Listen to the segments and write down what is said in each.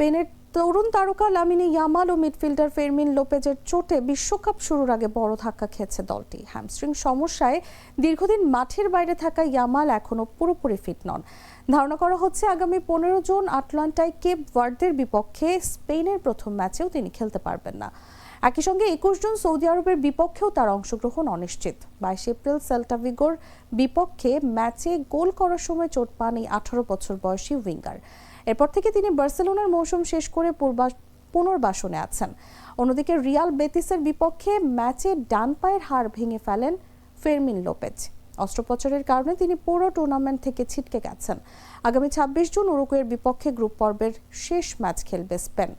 স্পেনের তরুণ তারকা Lamine Yamal ও midfielder Fermin লোপেজের চোটে বিশ্বকাপ শুরুর আগে বড় ধাক্কা খেয়েছে দলটি। হ্যামস্ট্রিং সমস্যায় দীর্ঘদিন মাঠের বাইরে থাকা ইয়ামাল এখনো পুরোপুরি ফিট নন। ধারণা করা হচ্ছে আগামী 15 জুন আটলান্টায় কেপ ভার্দের বিপক্ষে স্পেনের প্রথম ম্যাচেও তিনি খেলতে পারবেন না। একই সঙ্গে 21 জুন সৌদি আরবের বিপক্ষেও তার অংশগ্রহণ অনিশ্চিত। 22 এপ্রিল সেল্টা ভিগোর বিপক্ষে ম্যাচে গোল করার সময় চোট পান এই 18 বছর বয়সী উইঙ্গার। এরপর থেকে তিনি বার্সেলোনার মৌসুম শেষ করে পুনর্বাসনে আছেন। অন্যদিকে রিয়াল বেতিসের বিপক্ষে ম্যাচে ডান পায়ের হাড় ভেঙে ফেলেন ফেরমিন লোপেজ। অস্ত্রোপচারের কারণে তিনি পুরো টুর্নামেন্ট থেকে ছিটকে গেছেন। আগামী 26 জুন উরুগুয়ের বিপক্ষে গ্রুপ পর্বের শেষ ম্যাচ খেলবে স্পেন।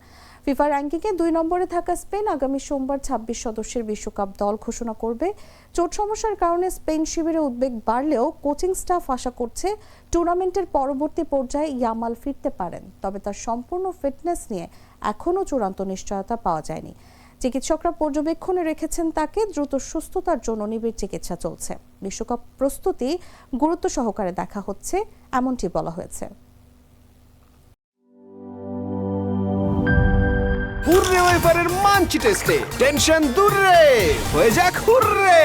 ফিফা র্যাঙ্কিংয়ে 2 নম্বরে থাকা স্পেন আগামী সোমবার 26 সদস্যের বিশ্বকাপ দল ঘোষণা করবে। চোট সমস্যার কারণে স্পেন শিবিরে উদ্বেগ বাড়লেও কোচিং স্টাফ আশা করছে টুর্নামেন্টের পরবর্তী পর্যায়ে ইয়ামাল ফিরতে পারেন, তবে তার সম্পূর্ণ ফিটনেস নিয়ে এখনও চূড়ান্ত নিশ্চয়তা পাওয়া যায়নি। চিকিৎসকরা পর্যবেক্ষণে রেখেছেন তাকে। দ্রুত সুস্থতার জন্য নিবিড় চিকিৎসা চলছে। বিশ্বকাপ প্রস্তুতি গুরুত্ব সহকারে দেখা হচ্ছে, এমনটি বলা হয়েছে। হুররে ওয়েফারের মানচি টেস্টে টেনশন দূর রে, হয়ে যাক হুররে।